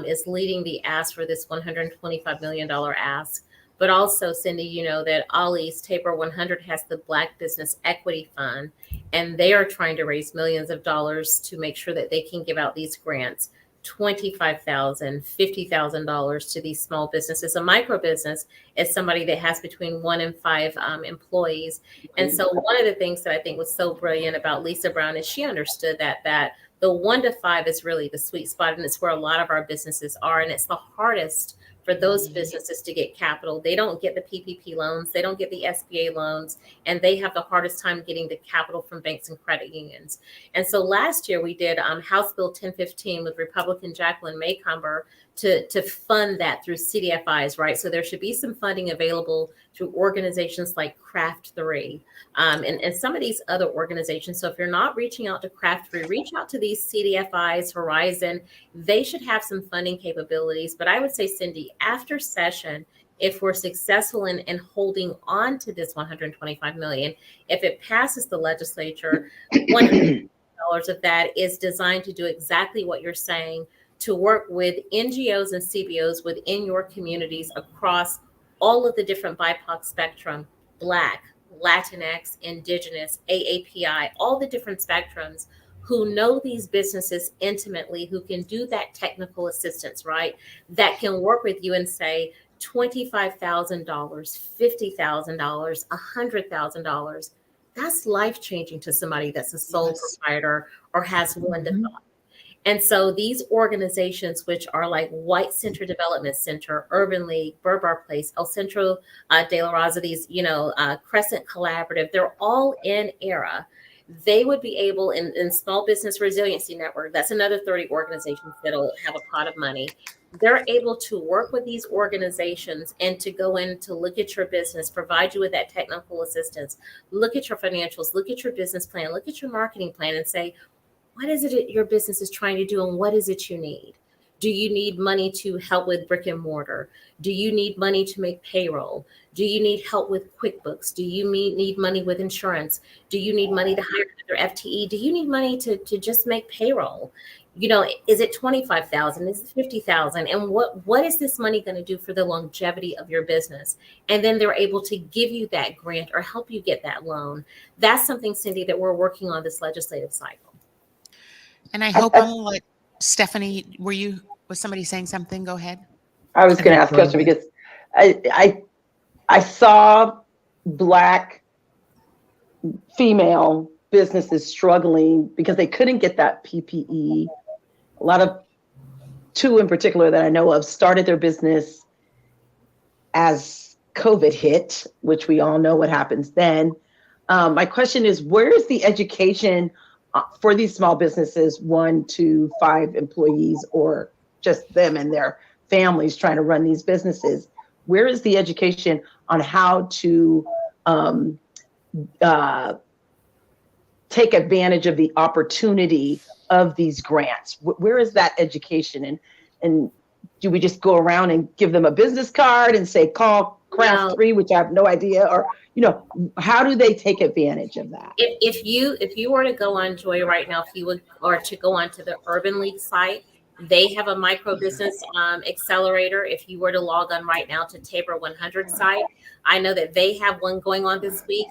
is leading the ask for this $125 million ask. But also, Cindi, you know that Ollie's Tabor 100 has the Black Business Equity Fund, and they are trying to raise millions of dollars to make sure that they can give out these grants. $25,000, $50,000 to these small businesses. A micro business is somebody that has between 1 and 5 employees. And so one of the things that I think was so brilliant about Lisa Brown is she understood that The 1 to 5 is really the sweet spot, and it's where a lot of our businesses are, and it's the hardest for those businesses to get capital. They don't get the PPP loans, they don't get the SBA loans, and they have the hardest time getting the capital from banks and credit unions. And so last year we did House Bill 1015 with Republican Jacqueline Maycomber to fund that through CDFIs, right? So there should be some funding available through organizations like Craft 3 and some of these other organizations. So if you're not reaching out to Craft 3, reach out to these CDFIs, Horizon. They should have some funding capabilities. But I would say, Cindi, after session, if we're successful in holding on to this $125 million, if it passes the legislature, $100 of that is designed to do exactly what you're saying, to work with NGOs and CBOs within your communities across all of the different BIPOC spectrum, Black, Latinx, Indigenous, AAPI, all the different spectrums, who know these businesses intimately, who can do that technical assistance, right? That can work with you and say, $25,000, $50,000, $100,000. That's life-changing to somebody that's a sole proprietor or has 1 to 5. And so these organizations, which are like White Center Development Center, Urban League, Burbar Place, El Centro de la Raza, these, Crescent Collaborative, they're all in ERA. They would be able, in Small Business Resiliency Network, that's another 30 organizations that'll have a pot of money. They're able to work with these organizations and to go in to look at your business, provide you with that technical assistance, look at your financials, look at your business plan, look at your marketing plan, and say, what is it your business is trying to do, and what is it you need? Do you need money to help with brick and mortar? Do you need money to make payroll? Do you need help with QuickBooks? Do you need money with insurance? Do you need money to hire another FTE? Do you need money to just make payroll? Is it $25,000? Is it $50,000? And what is this money going to do for the longevity of your business? And then they're able to give you that grant or help you get that loan. That's something, Cindi, that we're working on this legislative cycle. And I hope I'll let Stephanie, was somebody saying something? Go ahead. I was going to ask a question because I saw Black female businesses struggling because they couldn't get that PPE. A lot of, 2 in particular that I know of, started their business as COVID hit, which we all know what happens then. My question is, where is the education for these small businesses, 1 to 5 employees, or just them and their families trying to run these businesses? Where is the education on how to take advantage of the opportunity of these grants? Where is that education? And do we just go around and give them a business card and say, call Craft 3, which I have no idea, or how do they take advantage of that? If you were to go on Joy right now, or to go onto the Urban League site, they have a micro business accelerator. If you were to log on right now to Tabor 100 site, I know that they have one going on this week.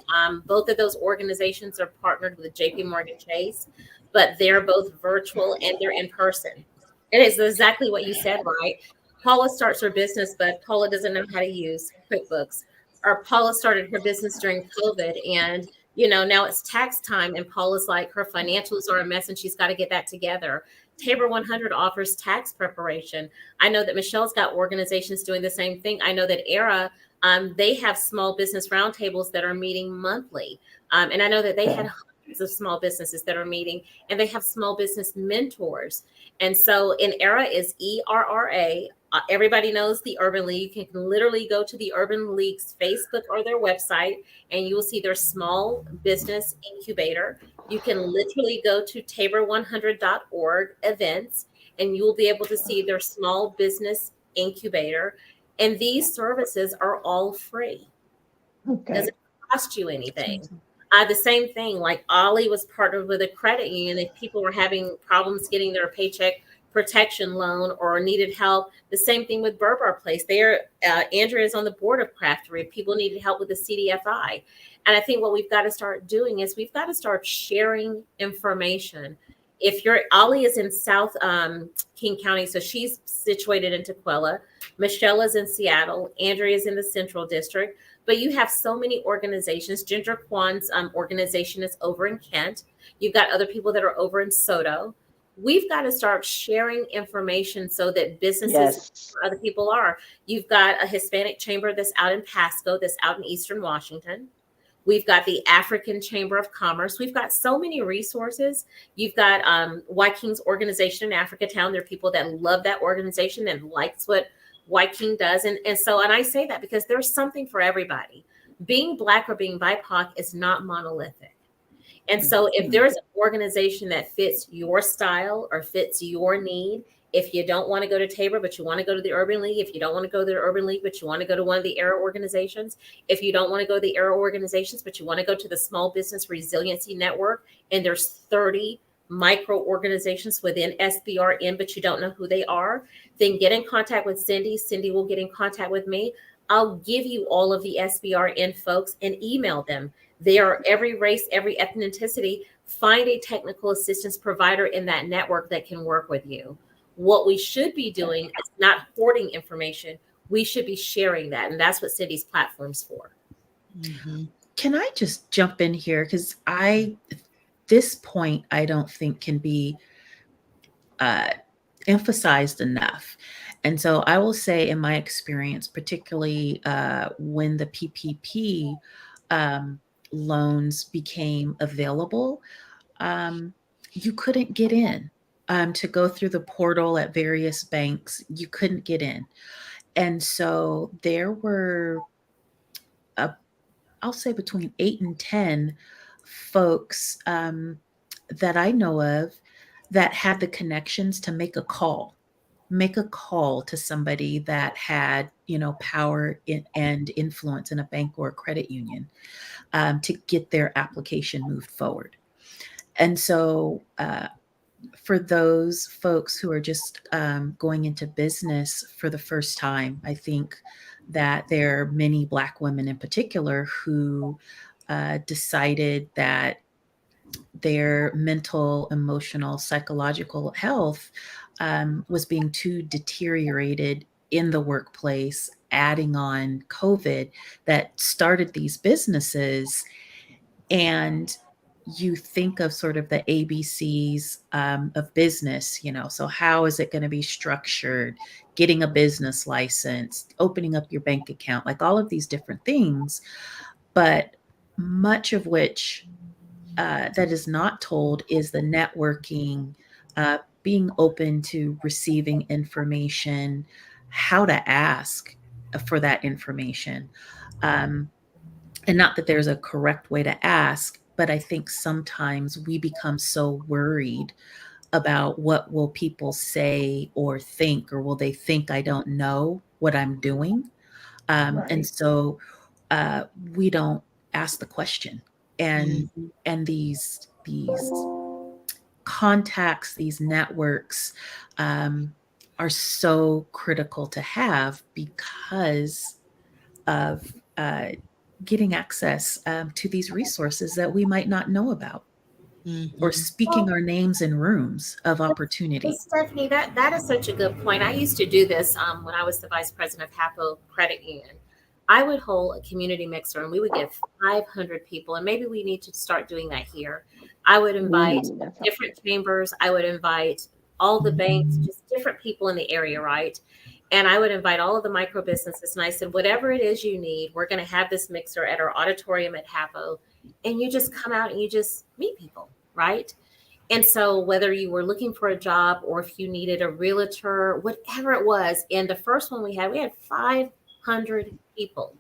Both of those organizations are partnered with JP Morgan Chase, but they're both virtual and they're in person. It is exactly what you said, right? Paula starts her business, but Paula doesn't know how to use QuickBooks. Or Paula started her business during COVID, and now it's tax time, and Paula's like, her financials are a mess and she's got to get that together. Tabor 100 offers tax preparation. I know that Michelle's got organizations doing the same thing. I know that ERA, they have small business roundtables that are meeting monthly. And I know that they had hundreds of small businesses that are meeting, and they have small business mentors. And so in ERA is ERRA. Everybody knows the Urban League. You can literally go to the Urban League's Facebook or their website, and you will see their small business incubator. You can literally go to tabor100.org events, and you will be able to see their small business incubator. And these services are all free. Okay. Doesn't cost you anything. The same thing, like Ollie was partnered with a credit union. If people were having problems getting their paycheck protection loan or needed help, the same thing with Burbar Place. Andrea is on the board of Craft 3. People needed help with the CDFI. And I think what we've got to start doing is we've got to start sharing information. If Ollie is in South King County, so she's situated in Tukwila. Michelle is in Seattle. Andrea is in the Central District. But you have so many organizations. Ginger Kwan's organization is over in Kent. You've got other people that are over in Soto. we've got to start sharing information so that businesses Yes. other people are. You've got a Hispanic chamber that's out in Pasco, that's out in Eastern Washington. We've got the African Chamber of Commerce. We've got so many resources. You've got Wyking's organization in Africatown. There are people that love that organization and likes what Wyking does. And I say that because there's something for everybody. Being Black or being BIPOC is not monolithic. And so if there's an organization that fits your style or fits your need, if you don't want to go to Tabor, but you want to go to the Urban League, if you don't want to go to the Urban League, but you want to go to one of the ERA organizations, if you don't want to go to the ERA organizations, but you want to go to the Small Business Resiliency Network, and there's 30 micro organizations within SBRN, but you don't know who they are, then get in contact with Cindi. Cindi will get in contact with me. I'll give you all of the SBRN folks and email them. They are every race, every ethnicity. Find a technical assistance provider in that network that can work with you. What we should be doing is not hoarding information. We should be sharing that. And that's what Cindi's platform's for. Mm-hmm. Can I just jump in here? Because this point, I don't think can be emphasized enough. And so I will say in my experience, particularly when the PPP loans became available, you couldn't get in to go through the portal at various banks. You couldn't get in. And so there were, I'll say between 8 and 10 folks that I know of that had the connections to make a call to somebody that had, power and influence in a bank or a credit union to get their application moved forward. And so for those folks who are just going into business for the first time, I think that there are many Black women in particular who decided that their mental, emotional, psychological health was being too deteriorated in the workplace, adding on COVID, that started these businesses. And you think of sort of the ABCs of business, so how is it going to be structured, getting a business license, opening up your bank account, like all of these different things, but much of which that is not told is the networking, being open to receiving information, how to ask for that information. And not that there's a correct way to ask, but I think sometimes we become so worried about what will people say or think, or will they think I don't know what I'm doing? Right. And so we don't ask the question. And these contacts, these networks are so critical to have because of getting access to these resources that we might not know about, or speaking our names in rooms of opportunity. Stephanie, that is such a good point. I used to do this when I was the vice president of Hapo Credit Union. I would hold a community mixer and we would get 500 people, and maybe we need to start doing that here. I would invite different chambers. I would invite all the banks, just different people in the area, right? And I would invite all of the micro businesses. And I said, whatever it is you need, we're going to have this mixer at our auditorium at Hapo. And you just come out and you just meet people, right? And so whether you were looking for a job or if you needed a realtor, whatever it was, and the first one we had 500 people.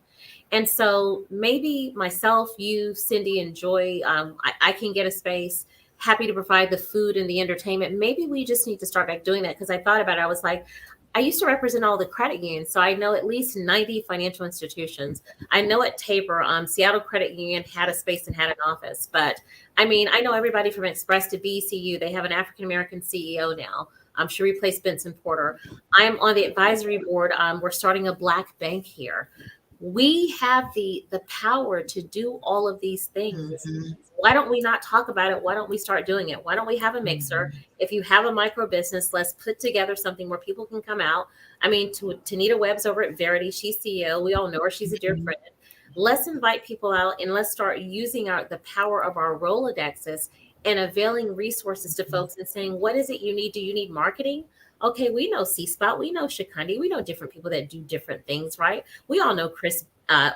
And so maybe myself, you, Cindi, and Joy, I can get a space, happy to provide the food and the entertainment. Maybe we just need to start back doing that, because I thought about it. I was like, I used to represent all the credit unions, so I know at least 90 financial institutions. I know at Tabor, Seattle Credit Union had a space and had an office. But I mean, I know everybody from Express to BCU. They have an African-American CEO now. She replaced Benson Porter. I'm on the advisory board. We're starting a Black bank here. We have the power to do all of these things. Why don't we not talk about it? Why don't we start doing it? Why don't we have a mixer? If you have a micro business, let's put together something where people can come out. I mean, Tanita Webb's over at Verity. She's CEO. We all know her. She's a dear friend. Let's invite people out and let's start using the power of our Rolodexes and availing resources to folks and saying, what is it you need? Do you need marketing? Okay, we know C-Spot, we know Shikundi, we know different people that do different things, right? We all know Chris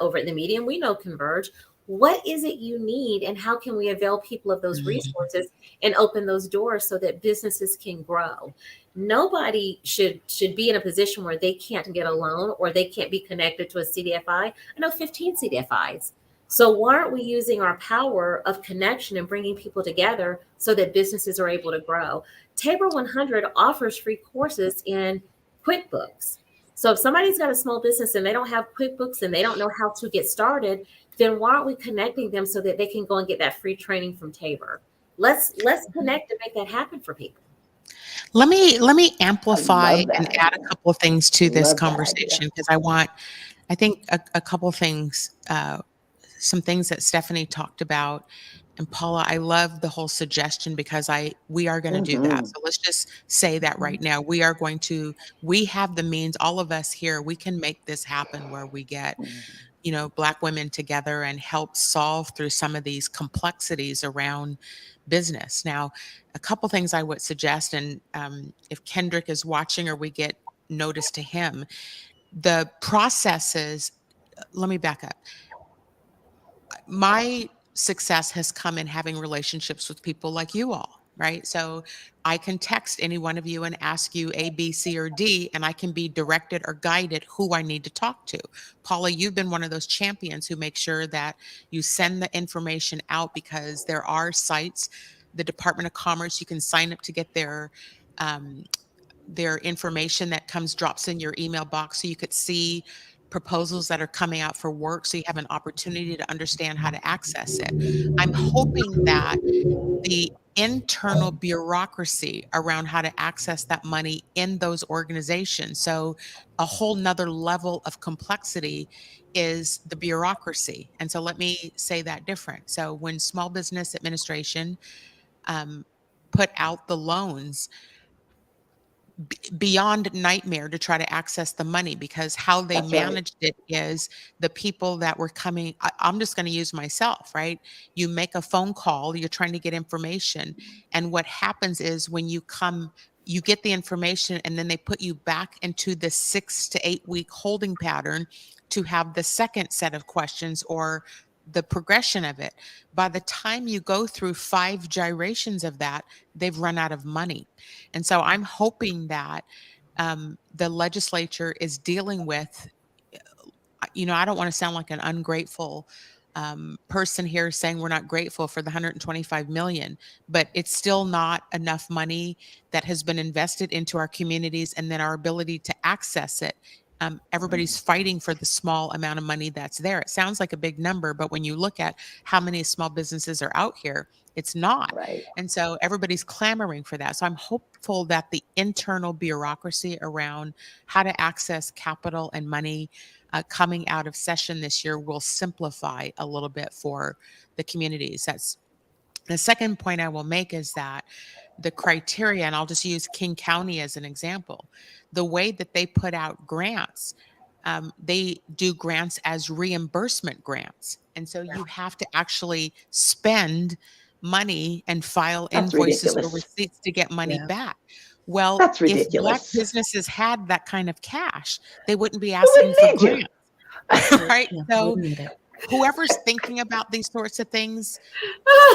over at the Medium, we know Converge. What is it you need, and how can we avail people of those resources and open those doors so that businesses can grow? Nobody should be in a position where they can't get a loan or they can't be connected to a CDFI. I know 15 CDFIs. So why aren't we using our power of connection and bringing people together so that businesses are able to grow? Tabor 100 offers free courses in QuickBooks. So if somebody's got a small business and they don't have QuickBooks and they don't know how to get started, then why aren't we connecting them so that they can go and get that free training from Tabor? Let's connect and make that happen for people. Let me amplify love that and add a idea. couple of things to this Love that conversation, because I think a couple of things, some things that Stephanie talked about. And Paula, I love the whole suggestion, because we are going to do that. So let's just say that right now. We have the means, all of us here, we can make this happen, where we get, Black women together and help solve through some of these complexities around business. Now, a couple things I would suggest, and if Kendrick is watching or we get notice to him, the processes, let me back up. My success has come in having relationships with people like you all, right? So I can text any one of you and ask you A, B, C, or D, and I can be directed or guided who I need to talk to. Paula, you've been one of those champions who make sure that you send the information out, because there are sites, the Department of Commerce, you can sign up to get their information that drops in your email box, so you could see proposals that are coming out for work, so you have an opportunity to understand how to access it. I'm hoping that the internal bureaucracy around how to access that money in those organizations, so a whole nother level of complexity is the bureaucracy. And so let me say that different. So when Small Business Administration put out the loans, beyond nightmare to try to access the money, because how they That's right. managed it is the people that were coming, I'm just going to use myself, right? You make a phone call, you're trying to get information. And what happens is when you come, you get the information, and then they put you back into the 6 to 8 week holding pattern to have the second set of questions or the progression of it. By the time you go through 5 gyrations of that, they've run out of money. And so I'm hoping that the legislature is dealing with, I don't want to sound like an ungrateful person here saying we're not grateful for the 125 million, but it's still not enough money that has been invested into our communities, and then our ability to access it. Everybody's fighting for the small amount of money that's there. It sounds like a big number, but when you look at how many small businesses are out here, it's not. Right. And so everybody's clamoring for that. So I'm hopeful that the internal bureaucracy around how to access capital and money coming out of session this year will simplify a little bit for the communities. That's the second point I will make, is that the criteria, and I'll just use King County as an example, the way that they put out grants, they do grants as reimbursement grants. And so you have to actually spend money and file That's invoices or ridiculous. receipts to get money Yeah. back. Well, That's if Black ridiculous. businesses had that kind of cash, they wouldn't be Who asking would for need you? grants. Right? Yeah, So wouldn't need it. whoever's thinking about these sorts of things,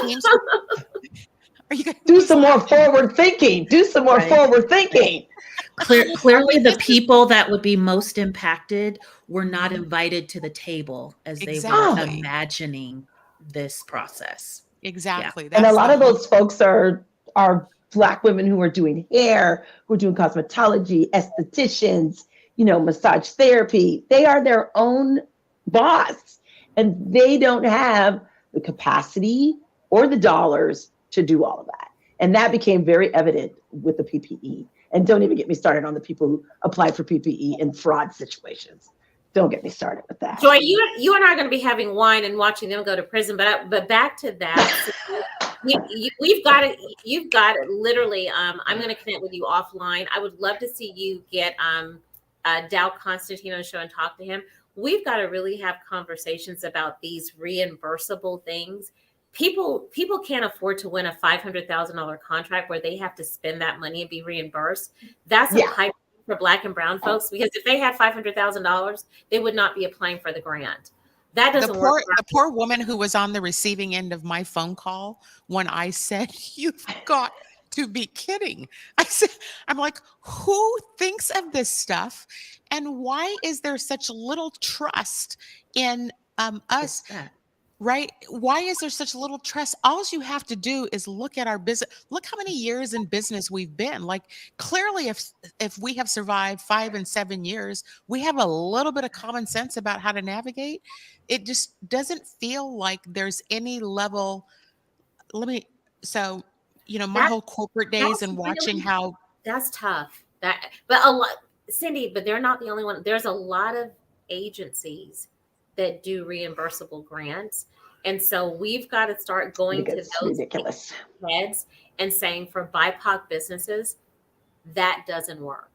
teams, are you guys Do some more forward thinking. Do some more Right. forward thinking. Clearly, the people that would be most impacted were not invited to the table as they were Exactly. imagining this process. Exactly. And a That's lot the of those folks are Black women who are doing hair, who are doing cosmetology, estheticians, massage therapy. They are their own boss, and they don't have the capacity or the dollars to do all of that. And that became very evident with the PPE. And don't even get me started on the people who applied for PPE in fraud situations. Don't get me started with that. Joy, you and I are going to be having wine and watching them go to prison. But back to that, you've got it. Literally, I'm going to connect with you offline. I would love to see you get Dow Constantino's show and talk to him. We've got to really have conversations about these reimbursable things. people can't afford to win a $500,000 contract where they have to spend that money and be reimbursed. That's a pipe for Black and brown folks, because if they had $500,000, they would not be applying for the grant. That doesn't work. The poor woman who was on the receiving end of my phone call when I said, "You've got to be kidding." I'm like, who thinks of this stuff? And why is there such little trust in us? Right? Why is there such little trust? All you have to do is look at our business. Look how many years in business we've been. Like, clearly, if we have survived 5 and 7 years, we have a little bit of common sense about how to navigate. It just doesn't feel like there's any level. So, my whole corporate days and watching how that's tough. But a lot, Cindi, but they're not the only one. There's a lot of agencies that do reimbursable grants. And so we've got to start going to those heads and saying, for BIPOC businesses, that doesn't work.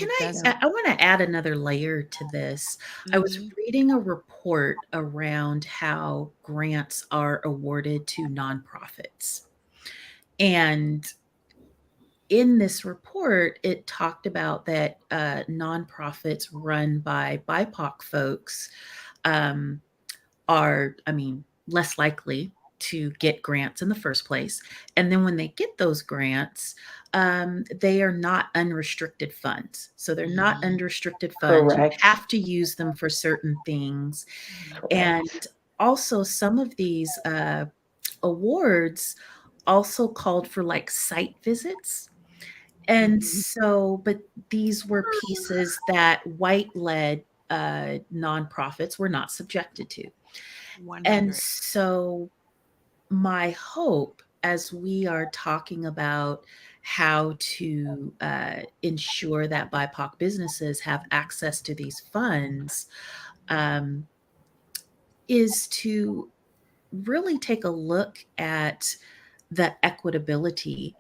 I want to add another layer to this. I was reading a report around how grants are awarded to nonprofits. And in this report, it talked about that nonprofits run by BIPOC folks are, less likely to get grants in the first place. And then when they get those grants, they are not unrestricted funds. So they're not unrestricted funds. Correct. You have to use them for certain things. Correct. And also some of these awards also called for like site visits. And so, but these were pieces that white-led nonprofits were not subjected to. 100. And so my hope, as we are talking about how to ensure that BIPOC businesses have access to these funds, is to really take a look at the equitability.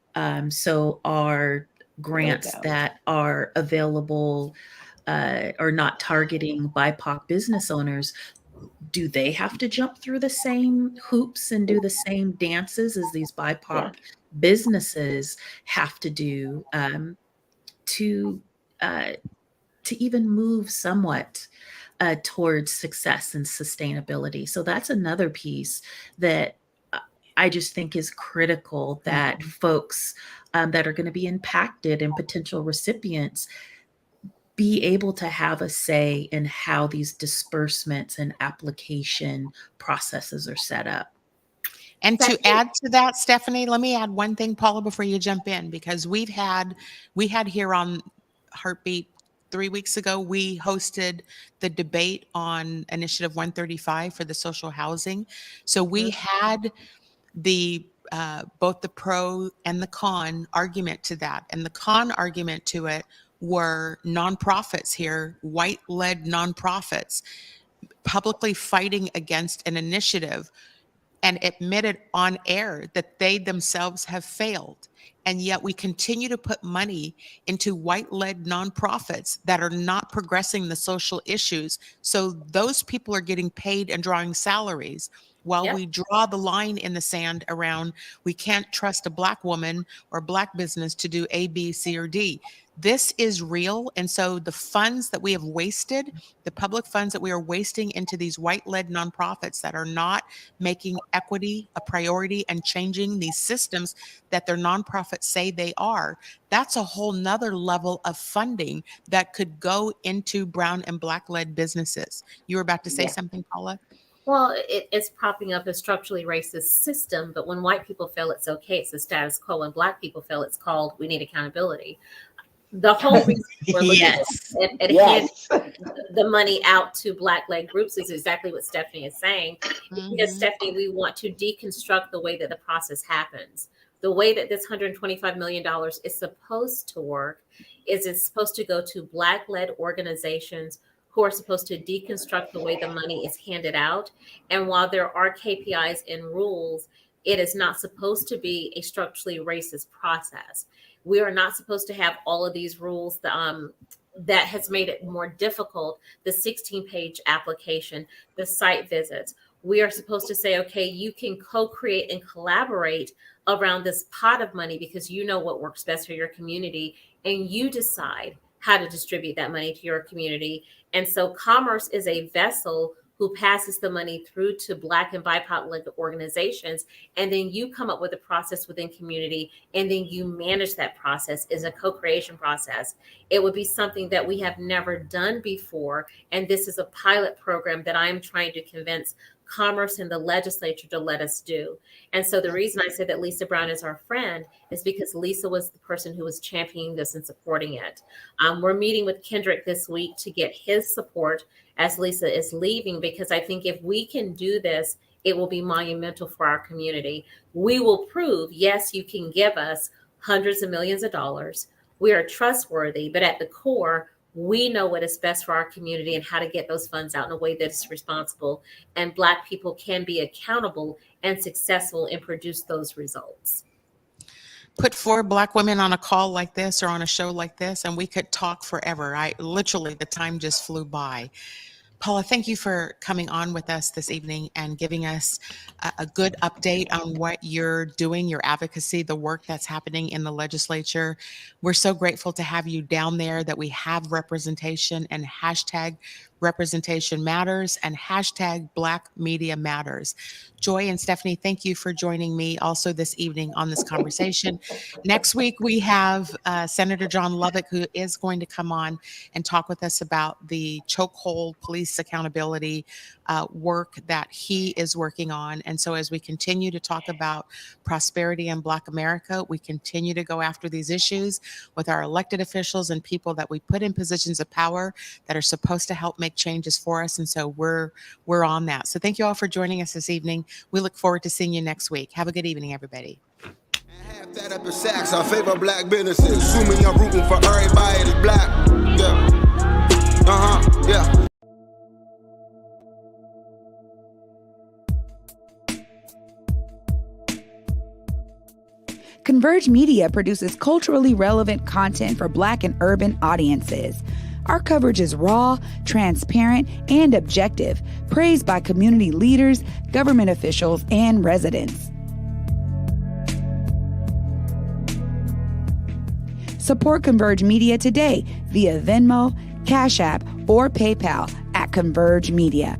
So our grants that are available or not targeting BIPOC business owners, do they have to jump through the same hoops and do the same dances as these BIPOC businesses have to do to even move somewhat towards success and sustainability? So that's another piece that I just think is critical, that folks that are going to be impacted and potential recipients be able to have a say in how these disbursements and application processes are set up. And to add to that, Stephanie, let me add one thing, Paula, before you jump in, because we had here on Heartbeat 3 weeks ago, we hosted the debate on Initiative 135 for the social housing. So we had the both the pro and the con argument to that. And the con argument to it were nonprofits here, white-led nonprofits, publicly fighting against an initiative and admitted on air that they themselves have failed. And yet we continue to put money into white-led nonprofits that are not progressing the social issues. So those people are getting paid and drawing salaries, while we draw the line in the sand around, we can't trust a Black woman or Black business to do A, B, C, or D. This is real. And so the funds that we have wasted, the public funds that we are wasting into these white-led nonprofits that are not making equity a priority and changing these systems that their nonprofits say they are, that's a whole nother level of funding that could go into brown and Black-led businesses. You were about to say something, Paula? Well, it's propping up a structurally racist system, but when white people feel it's okay, it's the status quo. When Black people feel it's called, we need accountability. The whole reason we're looking at handing the money out to Black-led groups is exactly what Stephanie is saying. Because Stephanie, we want to deconstruct the way that the process happens. The way that this $125 million is supposed to work is it's supposed to go to Black-led organizations who are supposed to deconstruct the way the money is handed out. And while there are KPIs and rules, it is not supposed to be a structurally racist process. We are not supposed to have all of these rules that has made it more difficult. The 16-page application, the site visits. we are supposed to say, okay, you can co-create and collaborate around this pot of money because you know what works best for your community, and you decide how to distribute that money to your community. And so commerce is a vessel who passes the money through to Black and BIPOC organizations, and then you come up with a process within community, and then you manage that process as a co-creation process. It would be something that we have never done before, and this is a pilot program that I'm trying to convince Commerce and the legislature to let us do. And so the reason I say that Lisa Brown is our friend is because Lisa was the person who was championing this and supporting it. We're meeting with Kendrick this week to get his support as Lisa is leaving, because I think if we can do this, it will be monumental for our community. We will prove, yes, you can give us hundreds of millions of dollars. We are trustworthy, but at the core, we know what is best for our community and how to get those funds out in a way that is responsible. And Black people can be accountable and successful and produce those results. Put 4 Black women on a call like this or on a show like this, and we could talk forever. Literally, the time just flew by. Paula, thank you for coming on with us this evening and giving us a good update on what you're doing, your advocacy, the work that's happening in the legislature. We're so grateful to have you down there, that we have representation, and hashtag representation matters and hashtag Black Media Matters. Joy and Stephanie, thank you for joining me also this evening on this conversation. Next week, we have Senator John Lubbock, who is going to come on and talk with us about the chokehold police accountability work that he is working on. And so as we continue to talk about prosperity in Black America, we continue to go after these issues with our elected officials and people that we put in positions of power that are supposed to help make changes for us. And so we're on that. So thank you all for joining us this evening. We look forward to seeing you next week. Have a good evening, everybody. Half that up in sacks, I favor Black businesses. Assuming I'm rooting for everybody that's Black. Yeah. Yeah. Converge Media produces culturally relevant content for Black and urban audiences. Our coverage is raw, transparent, and objective, praised by community leaders, government officials, and residents. Support Converge Media today via Venmo, Cash App, or PayPal at Converge Media.